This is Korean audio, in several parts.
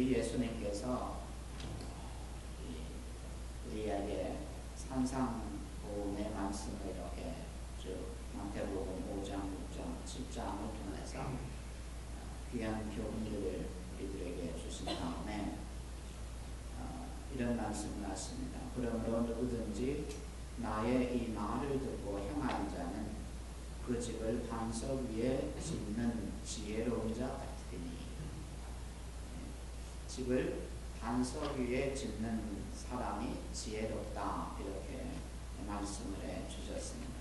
우리 예수님께서 우리에게 산상보험의 말씀을 이렇게 쭉 마태복음 5장, 6장, 7장을 통해서 귀한 교훈들을 우리들에게 주신 다음에 이런 말씀을 하십니다. 그러므로 누구든지 나의 이 말을 듣고 행하는 자는 그 집을 반석 위에 짓는 지혜로운 자 같으니, 집을 반석 위에 짓는 사람이 지혜롭다, 이렇게 말씀을 해 주셨습니다.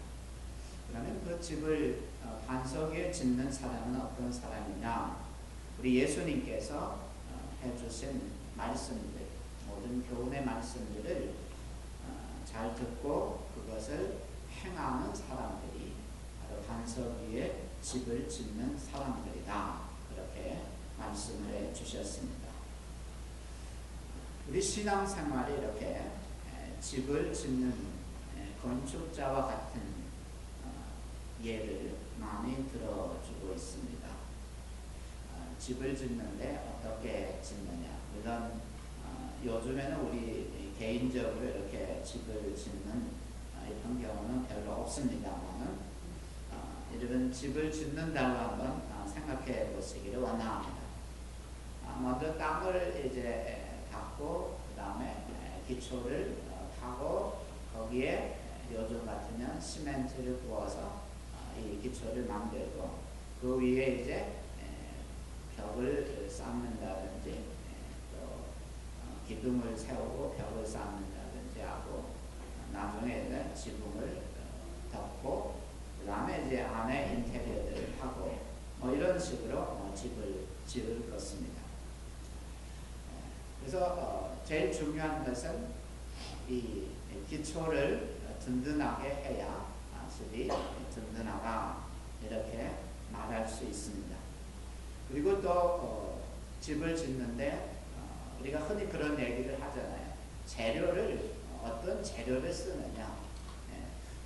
그러면 그 집을 반석 위에 짓는 사람은 어떤 사람이냐? 우리 예수님께서 해주신 말씀들, 모든 교훈의 말씀들을 잘 듣고 그것을 행하는 사람들이 바로 반석 위에 집을 짓는 사람들이다, 그렇게 말씀을 해 주셨습니다. 우리 신앙생활이 이렇게 집을 짓는 건축자와 같은 예를 많이 들어주고 있습니다. 집을 짓는데 어떻게 짓느냐? 물론 요즘에는 우리 개인적으로 이렇게 집을 짓는 이런 경우는 별로 없습니다만, 이런 집을 짓는다고 한번 생각해 보시기를 원합니다. 먼저 땅을 이제 닦고, 그 다음에 기초를 파고, 거기에 요즘 같으면 시멘트를 부어서 이 기초를 만들고, 그 위에 이제 벽을 쌓는다든지, 또 기둥을 세우고 벽을 쌓는다든지 하고, 나중에 지붕을 덮고, 그 다음에 이제 안에 인테리어들을 하고, 이런 식으로 집을 지을 것입니다. 그래서 제일 중요한 것은 이 기초를 든든하게 해야 집이 든든하다, 이렇게 말할 수 있습니다. 그리고 또 집을 짓는데 우리가 흔히 그런 얘기를 하잖아요. 재료를 어떤 재료를 쓰느냐.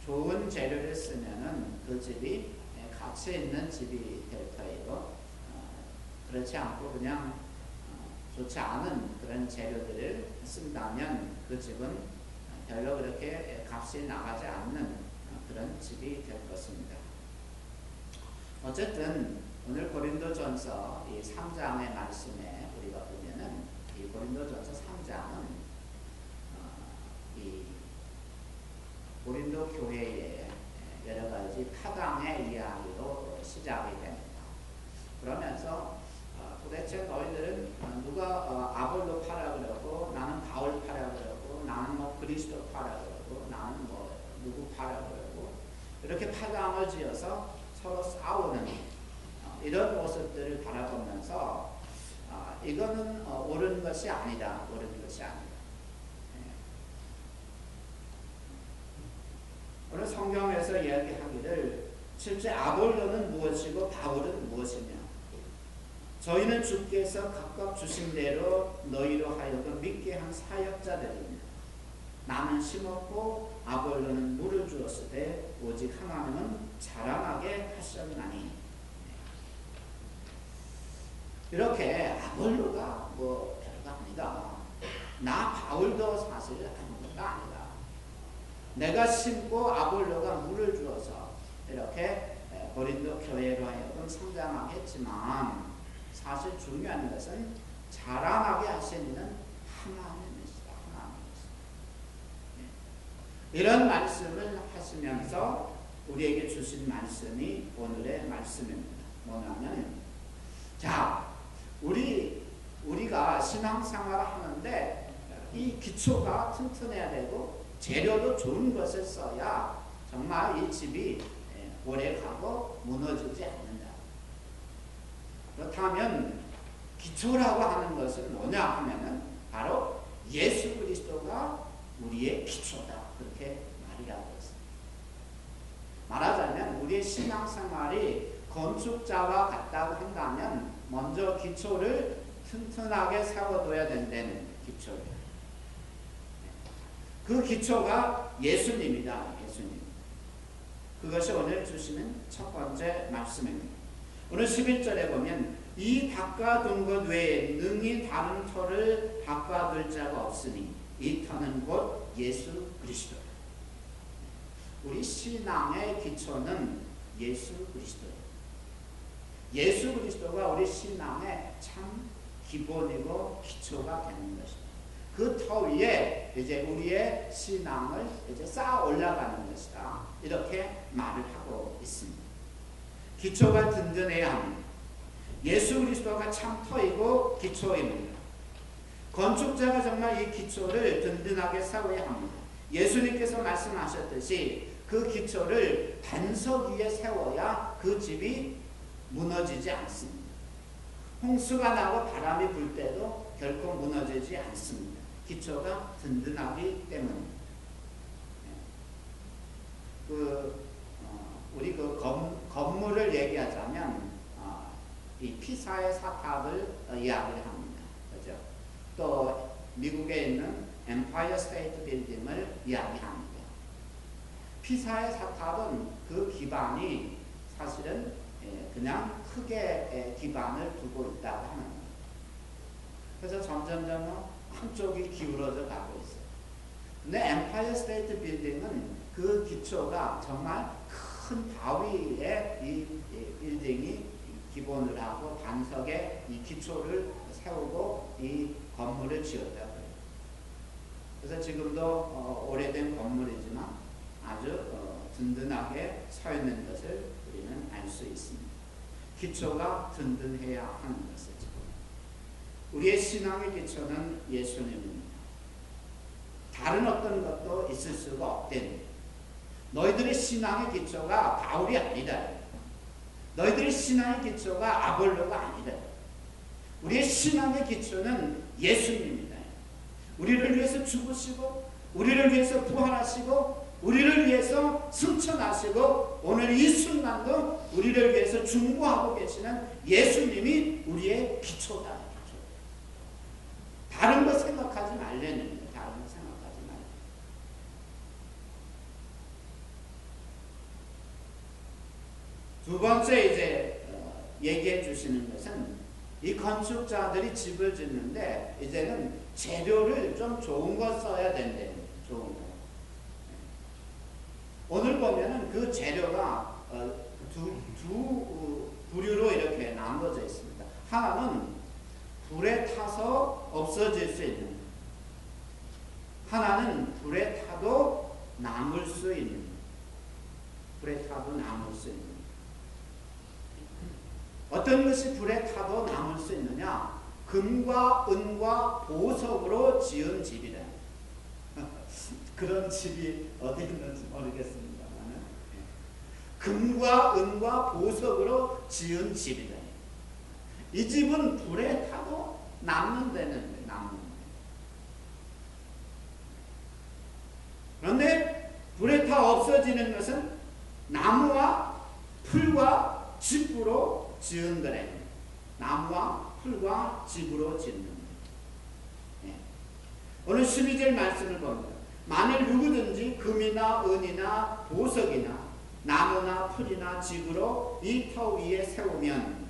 좋은 재료를 쓰면은 그 집이 가치 있는 집이 될 터이고, 그렇지 않고 그냥 좋지 않은 그런 재료들을 쓴다면 그 집은 별로 그렇게 값이 나가지 않는 그런 집이 될 것입니다. 어쨌든 오늘 고린도전서 이 3장의 말씀에 우리가 보면은, 이 고린도전서 3장은 이 고린도 교회의 여러 가지 파당의 이야기로 시작이 됩니다. 그러면서 도대체 너희들은 누가 아볼로 파라 그러고, 나는 바울 파라 그러고, 나는 뭐 그리스도 파라 그러고, 나는 뭐 누구 파라 그러고, 이렇게 파당을 지어서 서로 싸우는 이런 모습들을 바라보면서 이거는 옳은 것이 아니다, 옳은 것이 아니다. 오늘 성경에서 이야기하기를 실제 아볼로는 무엇이고 바울은 무엇이냐? 저희는 주께서 각각 주신 대로 너희로 하여금 믿게 한 사역자들입니다. 나는 심었고 아볼로는 물을 주었으되 오직 하나님은 자라나게 하셨나니. 이렇게 아볼로가 뭐 별거 아니다, 나 바울도 사실 아무것도 아니다, 내가 심고 아볼로가 물을 주어서 이렇게 고린도 교회로 하여금 성장하게 했지만, 사실 중요한 것은 자라나게 하시는 하나님이시다. 이런 말씀을 하시면서 우리에게 주신 말씀이 오늘의 말씀입니다. 뭐냐면, 자, 우리가 신앙생활을 하는데 이 기초가 튼튼해야 되고 재료도 좋은 것을 써야 정말 이 집이 오래 가고 무너지지 않는다. 그렇다면 기초라고 하는 것은 뭐냐 하면은 바로 예수 그리스도가 우리의 기초다, 그렇게 말이 하고 있습니다. 말하자면 우리의 신앙생활이 건축자와 같다고 한다면 먼저 기초를 튼튼하게 세워둬야 된다는 기초를. 그 기초가 예수님이다, 예수님. 그것이 오늘 주시는 첫 번째 말씀입니다. 오늘 11절에 보면 이 닦아둔 것 외에 능히 다른 터를 바꿔둘 자가 없으니 이 터는 곧 예수 그리스도. 우리 신앙의 기초는 예수 그리스도예요. 예수 그리스도가 우리 신앙의 참 기본이고 기초가 되는 것입니다. 그 터 위에 이제 우리의 신앙을 이제 쌓아 올라가는 것이다. 이렇게 말을 하고 있습니다. 기초가 든든해야 합니다. 예수 그리스도가 참 터이고 기초입니다. 건축자가 정말 이 기초를 든든하게 세워야 합니다. 예수님께서 말씀하셨듯이 그 기초를 반석 위에 세워야 그 집이 무너지지 않습니다. 홍수가 나고 바람이 불 때도 결코 무너지지 않습니다. 기초가 든든하기 때문입니다. 우리 건물을 얘기하자면 이 피사의 사탑을 이야기를 합니다. 그죠? 또 미국에 있는 엠파이어 스테이트 빌딩을 이야기합니다. 피사의 사탑은 그 기반이 사실은 그냥 크게 기반을 두고 있다고 하는 거예요. 그래서 점점 한쪽이 기울어져 가고 있어요. 근데 엠파이어 스테이트 빌딩은 그 기초가 정말 큰 바위에 이 빌딩이 기본을 하고 반석에 이 기초를 세우고 이 건물을 지었다고 해요. 그래서 지금도 오래된 건물이지만 아주 든든하게 서 있는 것을 우리는 알 수 있습니다. 기초가 든든해야 하는 것이죠. 우리의 신앙의 기초는 예수님입니다. 다른 어떤 것도 있을 수가 없대니 너희들의 신앙의 기초가 바울이 아니다. 너희들의 신앙의 기초가 아볼로가 아니다. 우리의 신앙의 기초는 예수님입니다. 우리를 위해서 죽으시고 우리를 위해서 부활하시고 우리를 위해서 승천하시고 오늘 이 순간도 우리를 위해서 중보하고 계시는 예수님이 우리의 기초다. 다른 거 생각하지 말라는 거예요. 다른 거 생각하지 말라. 두 번째 이제 얘기해 주시는 것은 이 건축자들이 집을 짓는데 이제는 재료를 좀 좋은 거 써야 된대요. 좋은 거. 오늘 보면은 그 재료가 두 부류로 이렇게 나눠져 있습니다. 하나는 불에 타서 없어질 수 있는, 하나는 불에 타도 남을 수 있는, 불에 타도 남을 수 있는. 어떤 것이 불에 타도 남을 수 있느냐? 금과 은과 보석으로 지은 집이다. 그런 집이 어디 있는지 모르겠습니다만 금과 은과 보석으로 지은 집이다. 이 집은 불에 타도 남는 데는 남는 데. 그런데 불에 타 없어지는 것은 나무와 풀과 짚으로 지은 거래. 나무와 풀과 짚으로 짓는 거. 예. 오늘 12절 말씀을 봅니다. 만일 누구든지 금이나 은이나 보석이나 나무나 풀이나 짚으로 이 터 위에 세우면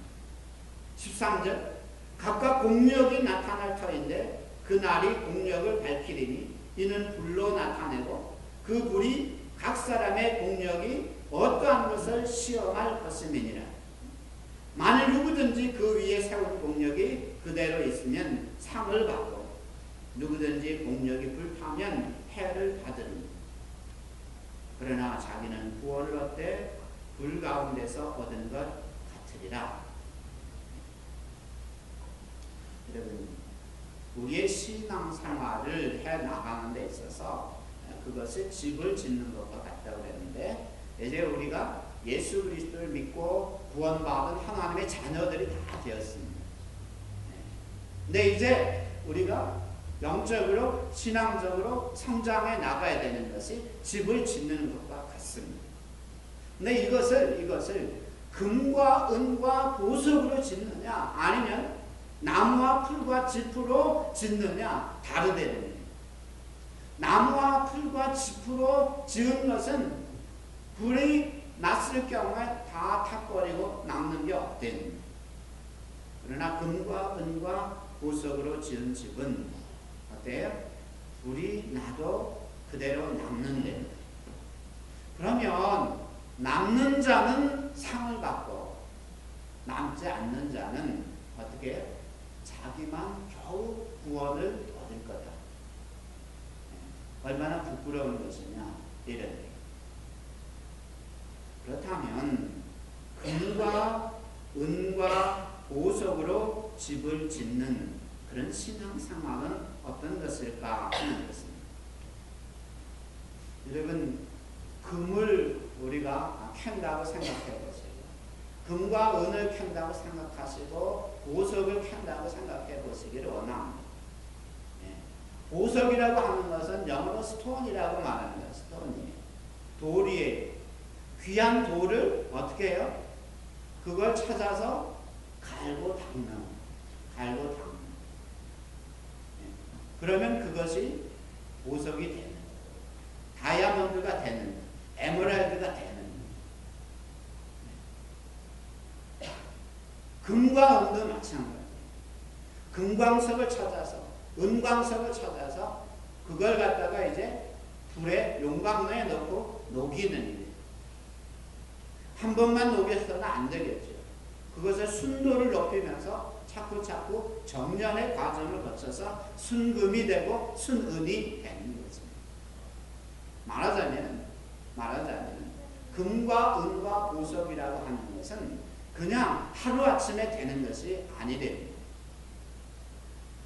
13절 각각 공력이 나타날 터인데 그 날이 공력을 밝히리니 이는 불로 나타내고 그 불이 각 사람의 공력이 어떠한 것을 시험할 것임이니라. 만일 누구든지 그 위에 세운 공력이 그대로 있으면 상을 받고 누구든지 공력이 불타면 해를 받으니 그러나 자기는 구원을 얻되 불 가운데서 얻은 것 같으리라. 여러분, 우리의 신앙생활을 해나가는 데 있어서 그것을 집을 짓는 것과 같다고 그랬는데 이제 우리가 예수 그리스도를 믿고 구원받은 하나님의 자녀들이 다 되었습니다. 근데 이제 우리가 영적으로 신앙적으로 성장해 나가야 되는 것이 집을 짓는 것과 같습니다. 근데 이것을 금과 은과 보석으로 짓느냐 아니면 나무와 풀과 짚으로 짓느냐 다르다는. 나무와 풀과 짚으로 지은 것은 불이 났을 경우에 다 탁거리고 남는 게 없대는. 그러나 금과 은과 보석으로 지은 집은 어때요? 불이 나도 그대로 남는데, 그러면 남는 자는 상을 받고 남지 않는 자는 어떻게 해요? 자기만 겨우 구원을 얻을 거다. 얼마나 부끄러운 것이냐 이런 얘기. 그렇다면 금과 은과 보석으로 집을 짓는 그런 신앙생활은 어떤 것일까 하는 것입니다. 여러분, 금을 우리가 캔다고 생각해 보세요. 금과 은을 캔다고 생각하시고 보석을 캔다고 생각해 보시기를 원합니다. 보석이라고 하는 것은 영어로 스톤이라고 말하는 거예요. 스톤이에요. 돌이에요. 귀한 돌을 어떻게 해요? 그걸 찾아서 갈고 닦는. 그러면 그것이 보석이 되는, 다이아몬드가 되는, 에메랄드가 되는. 금과 은도 마찬가지예요. 금광석을 찾아서, 은광석을 찾아서 그걸 갖다가 이제 불에 용광로에 넣고 녹이는 일이에요. 한 번만 녹여서는 안 되겠죠. 그것을 순도를 높이면서 자꾸 정년의 과정을 거쳐서 순금이 되고 순은이 되는 것입니다. 말하자면 금과 은과 보석이라고 하는 것은 그냥 하루아침에 되는 것이 아니됩니다.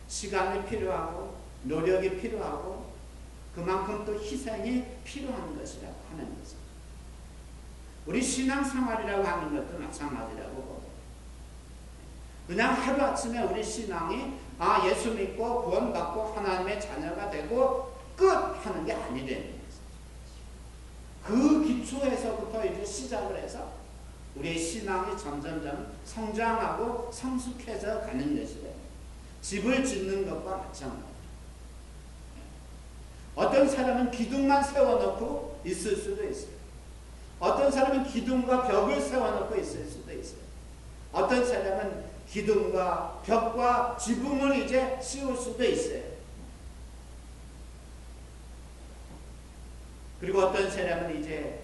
시간이 필요하고 노력이 필요하고 그만큼 또 희생이 필요한 것이라고 하는 것입니다. 우리 신앙생활이라고 하는 것도 마찬가지라고 봅니다. 그냥 하루아침에 우리 신앙이 예수 믿고 구원받고 하나님의 자녀가 되고 끝 하는 게 아니라는 거죠. 그 기초에서부터 이제 시작을 해서 우리의 신앙이 점점점 성장하고 성숙해져 가는 것이래요. 집을 짓는 것과 마찬가지예요. 어떤 사람은 기둥만 세워놓고 있을 수도 있어요. 어떤 사람은 기둥과 벽을 세워놓고 있을 수도 있어요. 어떤 사람은 기둥과 벽과 지붕을 이제 씌울 수도 있어요. 그리고 어떤 사람은 이제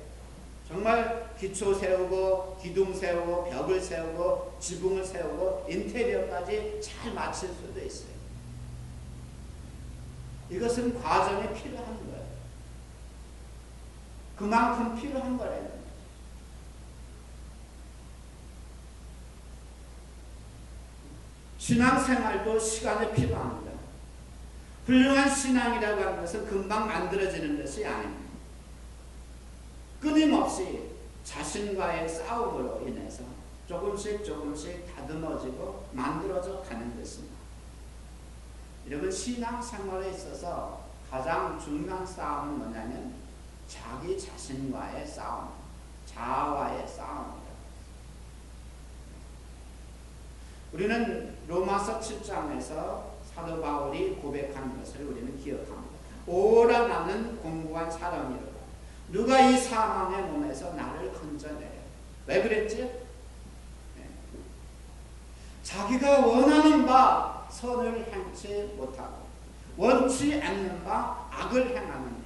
정말 기초 세우고 기둥 세우고 벽을 세우고 지붕을 세우고 인테리어까지 잘 마칠 수도 있어요. 이것은 과정이 필요한 거예요. 그만큼 필요한 거라는 거예요. 신앙생활도 시간이 필요합니다. 훌륭한 신앙이라고 하는 것은 금방 만들어지는 것이 아닙니다. 끊임없이 자신과의 싸움으로 인해서 조금씩 다듬어지고 만들어져 가는 것입니다. 여러분, 신앙생활에 있어서 가장 중요한 싸움은 뭐냐면 자기 자신과의 싸움, 자아와의 싸움입니다. 우리는 로마서 7장에서 사도 바울이 고백한 것을 우리는 기억합니다. 오라 나는 공고한 사람이로다. 누가 이 사망의 몸에서 나를 건져내요. 왜 그랬지? 네. 자기가 원하는 바 선을 행치 못하고 원치 않는 바 악을 행하는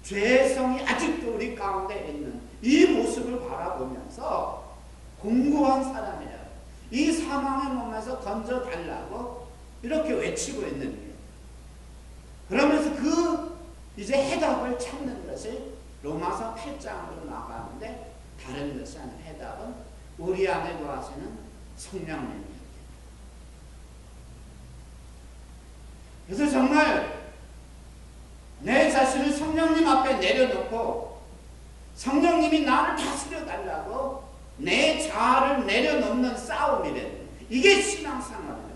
죄성이 아직도 우리 가운데 있는 이 모습을 바라보면서 공고한 사람이라, 이 사망의 몸에서 건져달라고 이렇게 외치고 있는 거예요. 그러면서 그 이제 해답을 찾는 것이 로마서 8장으로 나가는데 다른 것이 아니라 해답은 우리 안에 거하시는 성령님이에요. 그래서 정말 내 자신을 성령님 앞에 내려놓고 성령님이 나를 다스려 달라고 내 자아를 내려놓는 싸움이래. 이게 신앙생활이에요.